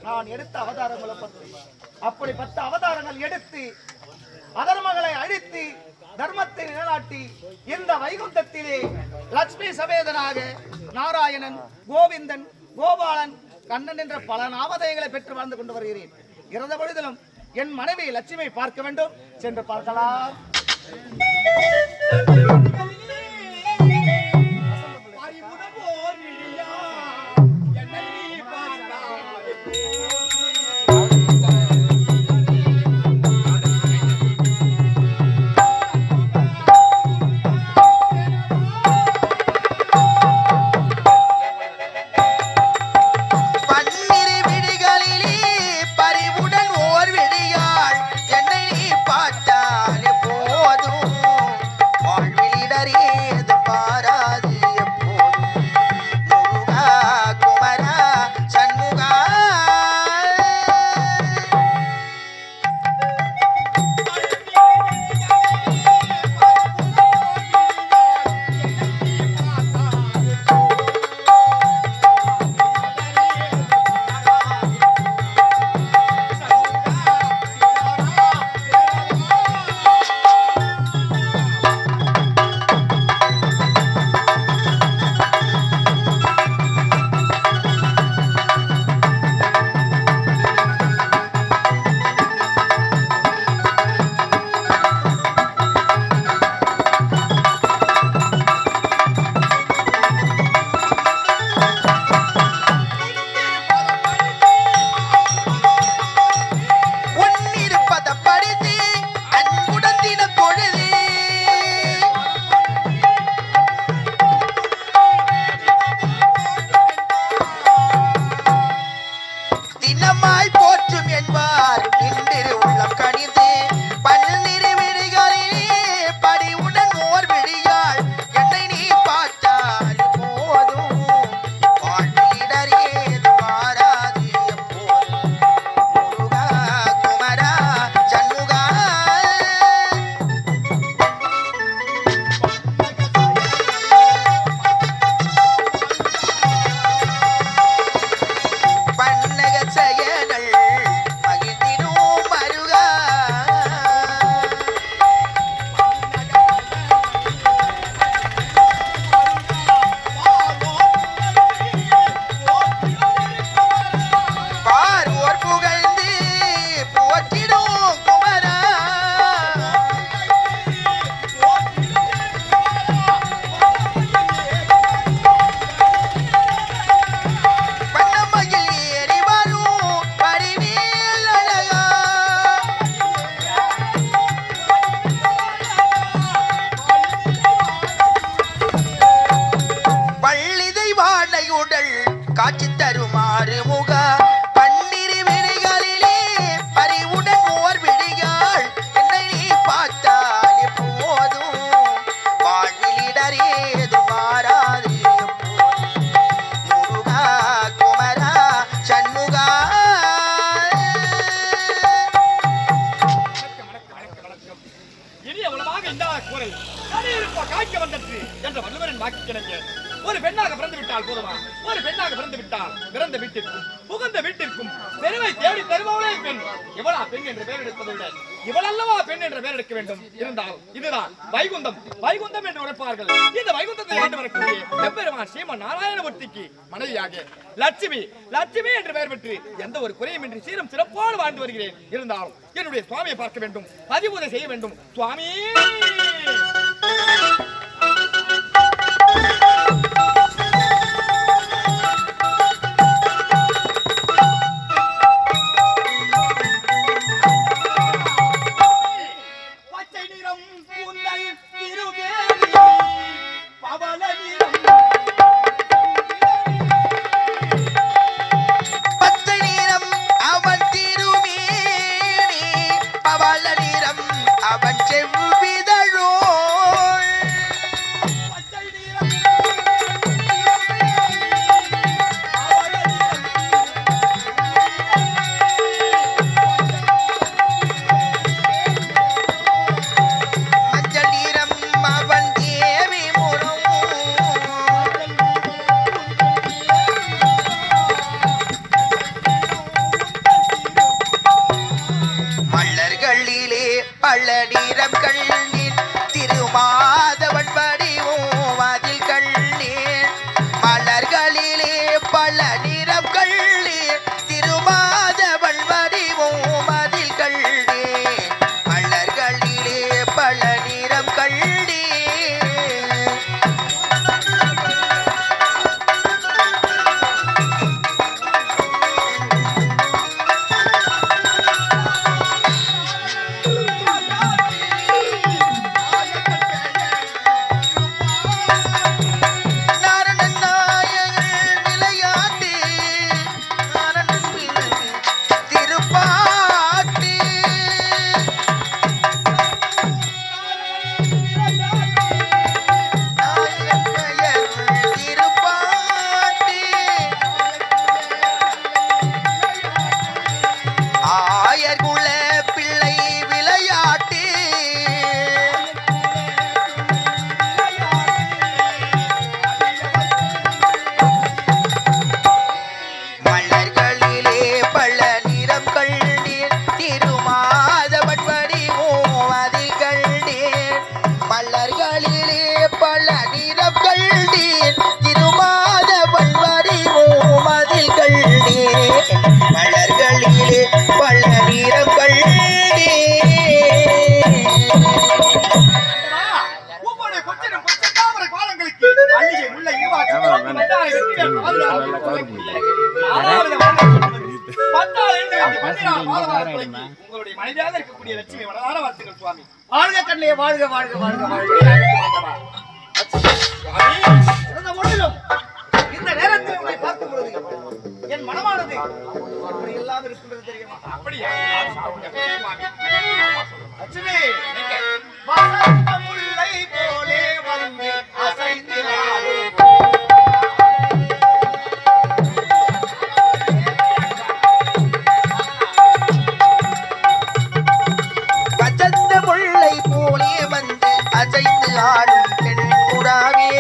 நான் எடுத்த அவதாரங்களை பற்றி. அப்படி 10 அவதாரங்கள் எடுத்து அதர்மங்களை அழித்து தர்மத்தை நிலைநாட்டி இந்த வைகுந்தத்திலே லட்சுமி சமேதனாக நாராயணன், கோவிந்தன், கோபாலன், கண்ணன் என்ற பல நாமதயங்களை பெற்று வாழ்ந்து கொண்டு வருகிறேன். இறந்த பொழுதிலும் என் மனைவி லட்சுமியை பார்க்க வேண்டும். சென்று பார்க்கலாம். ஒரு பெண்ணாக பிறந்து விட்டால் போதுமா? ஒரு பெண்ணாக பிறந்து விட்டால் பிறந்த வீட்டிற்கும் புகுந்த வீட்டிற்கும் பெருமை தேடி தருபவளே பெண். இவளா பெண் என்று பெயர் எடுப்பதை விட இவளல்லவா பெண் என்று பெயர் எடுக்க வேண்டும். இருந்தால் இதுதான் வைகுந்தம். வைகுந்தம் என்று உரைப்பார்கள். இந்த வைகுந்தத்தை ஆண்டு வரக்கூடிய எம்பெருமான் ஸ்ரீமன் நாராயணமூர்த்திக்கு மனைவியாக லட்சுமி லட்சுமி என்று பெயர் பெற்று எந்த ஒரு குறையுமின்றி சீரம் சிறப்போடு வாழ்ந்து வருகிறேன். இருந்தாலும் என்னுடைய சுவாமியை பார்க்க வேண்டும், பதிவுரை செய்ய வேண்டும். சுவாமி அவன் செவ்விதழ் பள்ள நீரம் கண்ணீர் திருமாதவன் வடிவோம் அதில் கண்ணீர் மலர்களிலே பல நிறம் கள்ளீர் திருமாதவன் வடிவோம் அதில் கள்ளீர் மலர்களிலே பல நிறம் கள்ளீர் உங்களுடைய மனைவியாக இருக்கக்கூடிய லட்சுமி வளரான வாழ்த்துக்கள் சுவாமி. வாழ்க கண்ணே வாழ்க வாழ்க வாழ்க வாழ்க. இந்த நேரத்தில் உன்னை பார்க்கும் பொழுது என் மனமானது எப்படி இல்லாமல் இருக்கின்றது தெரியுமா? அப்படியா லட்சுமி வசந்த முல்லை போலே வந்து அசைந்து அசைந்து ஆடும் பெண் புறாவே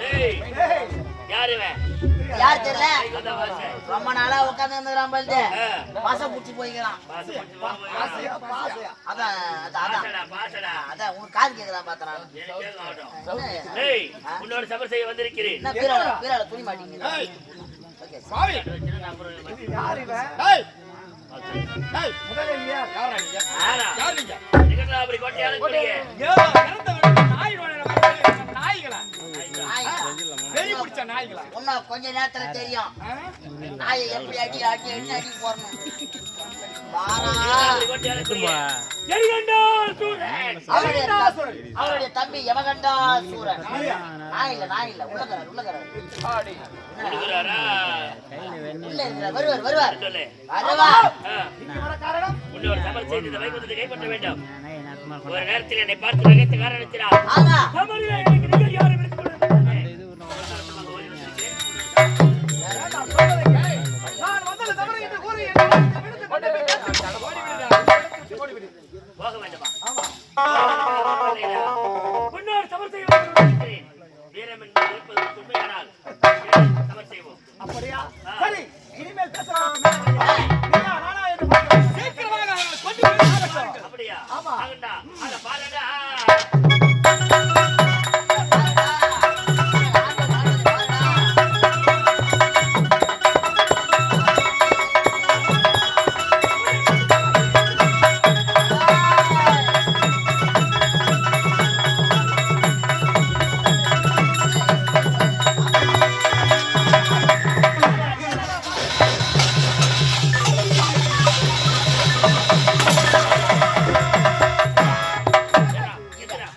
டேய், ஏய், யாரு இவன்? யார் தெரியல வைகுந்த வாசன். ரொம்ப நாளா உட்கார்ந்து இருந்துக்கிறான் போலது ஆ, பாசம் புடிச்சு போய்க்கிறான் பாசம் பிடிச்சு போறான். பாசையா, பாசையா. அதான் அதான் பாசடா, பாசடா. அதான் உனக்கு காது கேக்குதான் பார்த்தேன் நான். எனக்கு கேட்க மாட்டோம். என்ன? டேய், உன்னோட சபர் செய்ய வந்திருக்கிறேன். என்ன பீரால துணி மாட்டீங்க ஏய், ஓகே பாவி. இது யார் இவன்? ஏய், ஏய், முதலியா? யாரா நீங்க? ஆனா, யார் நீங்க? நிகழ்ல அப்படி கொட்டையால சொல்லுங்க. ஏதோ இறந்த வீட்டுல நாய் நுழையிற மாதிரி இருக்கிற நாய்களா? வெறி பிடிச்ச நாய்களா? இன்னும் கொஞ்ச நேரத்துல தெரியும் ஆ? நாயை எப்படி அடி அடி அடி அடி போடணும் அப்படி கொட்டையால சொல்லுங்க. எரிகண்டா சூரன். அவருடைய தம்பி யமகண்டா சூரன் நான் இல்ல உள்ளகர கொடுக்குறாரா? உள்ள இருக்கிற வருவார் சொல்லு. வருவா ஆ, இங்க வர காரணம்? உன்னோட சபர் செய்து இந்த வைகுந்தத்தை கைப்பற்ற வேண்டும். ஒரு நேரத்தில் என்னை பார்த்து நகைத்து காரணத்தினால் ஆமா சபரிலே எனக்கு நிகழ் யாரும் இருக்க கூடாது. வேண்டாம், சொல்வதை கேள். நான் வந்தது தவறு என்று கூறி என்னை விடுத்து கொண்டு போய் கேட்டு ஓடி விடு. போக வேண்டுமா? ஆமா. உன்னோட சபர் செய்ய வந்திருக்கிறேன். வீரம் என்பது இருப்பது உண்மையானால் சபர் செய்வோம். அப்படியா? சரி, இனிமேல் பேச நீயா நானா என்று பார்க்கிறேன். சீக்கிரமாக அவர்களை கொண்டு போய் சாகட்டும். அப்படியா? ஆமா. ஆகண்டா. அத பாருடா.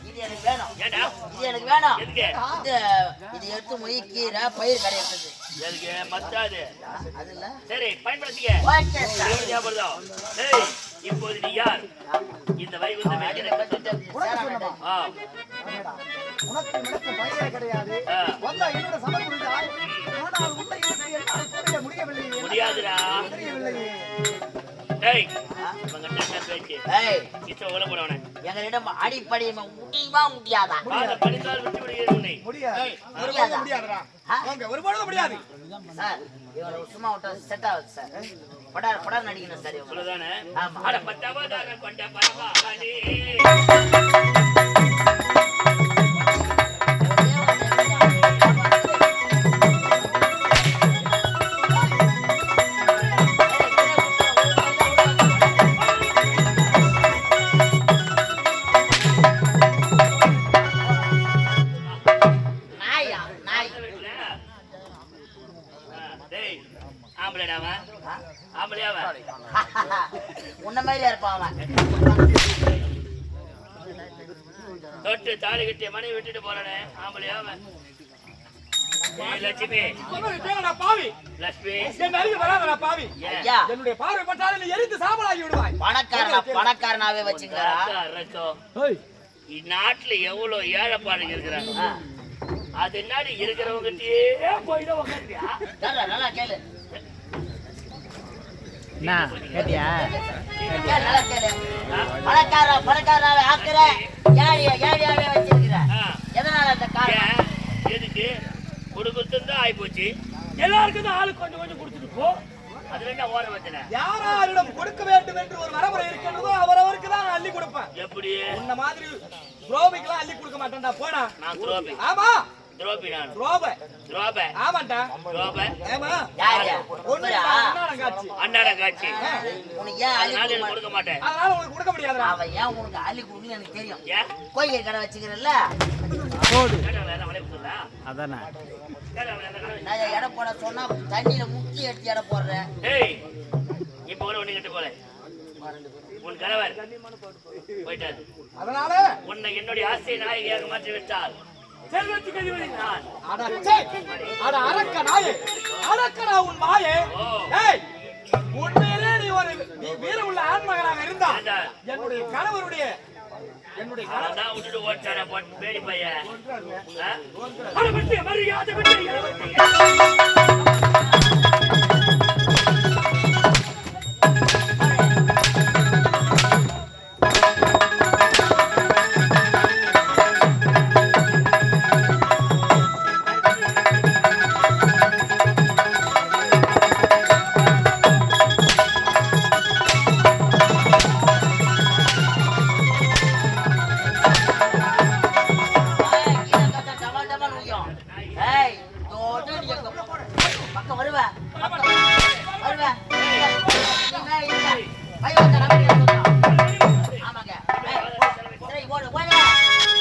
இது எனக்கு வேணும் ஏண்டா? இது எனக்கு வேணும் எதுக்கு? இது எடுத்து போய் கீரை பயிர் கடையிறது எதுக்கு? மத்தாது. அது இல்ல சரி, பயன்படுத்திக்க. ஓகே சார் எவ்வளவு ஞாபகம் வருதோ? ஏய், இப்போது நீ யார்? இந்த வைகுந்தம் எனக்கு ஆ, அடடா, உனக்கு எனக்கு பயனே கிடையாது. ஆ. வந்தா என்னோட சபை புரிந்தாய். ஆனால் உன்னை எனக்கு என்னால் கூறிட முடியவில்லையே. முடியாதுடா. தெரியவில்லையே. டேய், இவங்கிட்ட என்ன பேச்சு? ஏய் கிட்ட உள்ள போனவனே. எங்களிடம் அடிப்படை முடியுமா முடியாதா பாத பணிந்தால் விட்டு விடுகிறேன் உன்னை. முடியாது. ஏய், ஒருபோதும் முடியாதுடா. வாங்க, ஒருபோதும் முடியாது. சார் இவரை சும்மா விட்டா செட் ஆகுது சார் படம் நடிக்கணும் சார் இவங்க சொல்லதானே? ஆமா. அட பத்தவதார கொண்ட பரவானே. நாயா நாய் டேய், ஆம்பளைடா அவன்? ஆம்பளையா அவன்? உன்ன மாதிரியா இருப்பான் அவன் தொட்டு தாலி கட்டிய மனைவி விட்டுட்டு போறானே, ஆம்பளையா அவன்? ஏய் லட்சுமி, சொன்னது கேளுடா, பாவி. லட்சுமி, என் அருகில் வராதடா, பாவி. ஏன்? ஐயா என்னுடைய பார்வை பட்டாலும் நீ எரிந்து சாம்பலாகி விடுவாய். பணக்காரனாவே வச்சுக்கிறா ரத்தம். இந்நாட்டுல எவ்வளவு ஏழைப்பாடுங்க இருக்கிறாங்க. அது என்னாடி இருக்கிறவங்கிட்டயே போயிட உக்காந்தியா? நல்லா கேளு கேட்டியா கேளு, நல்லா கேளு பணக்காரனாவே ஆக்குற ஏழியாவே வச்சிருக்கிற எதனால அந்த காரணம் ஏன்? எதுக்கு? கொடுக்குறதுதான் ஆயிப்போச்சு. எல்லாருக்கும் தான் ஆளு கொஞ்சம் கொஞ்சம் கொடுத்துட்டு போ. அதுல என்ன ஓர வச்சன? யாராரிடம் கொடுக்க வேண்டும் என்று ஒரு வரமுறை இருக்கின்றதோ அவரவருக்கு தான் நான் அள்ளி கொடுப்பேன். எப்படி? உன்ன மாதிரி துரோபிக்கெல்லாம் அள்ளி கொடுக்க மாட்டேன்டா, போடா. நான் துரோபி. ஆமா, துரோபி நான். துரோப. துரோப. ஆமாண்டா. துரோப. ஏமா, யாரு ஒண்ணுடா, அண்ணாடம் காட்சி. அண்ணாட காட்சி. உனக்கு ஏன் அள்ளி அதனால கொடுக்க எனக்கு கொடுக்க மாட்டேன். அதனால உனக்கு கொடுக்க முடியாதுடா. அவன் ஏன் உனக்கு அள்ளி கொடுக்கணும்னு எனக்கு தெரியும் ஏன்? கோயில் கடை வச்சுக்கிறல்ல கேட்டா வேற வளைய கொடுத்தா? அதானே கேட்டா வேற என்ன? நான் எடை போட சொன்னா தண்ணியில முக்கி எடுத்து எடை போடுறேன் ஏய், இப்ப கூட ஒண்ணு கிட்ட போல. உன் கணவர் போயிட்டாரு. அதனால உன்னை என்னுடைய ஆசை நாயகியாக மாற்றி விட்டால் செல்வத்துக்கு அதிபதி நான். அட சே, அட அரக்க நாயே, அரக்கடா உன் வாயே. ஓ. ஏய், உண்மையிலே நீ வீரம் உள்ள ஆண்மகனாக இருந்தா என்னுடைய கணவருடைய அவன் தான் விட்டுட்டு ஓட்டான போட்டு பேடி பையன். ஆ? அட விட்டு, மரியாதை விட்டு, எழுபத்தி ஏய் தோடு நீ எங்க பக்கம் வருவ வருவ நீ மேல இருக்க பை வந்த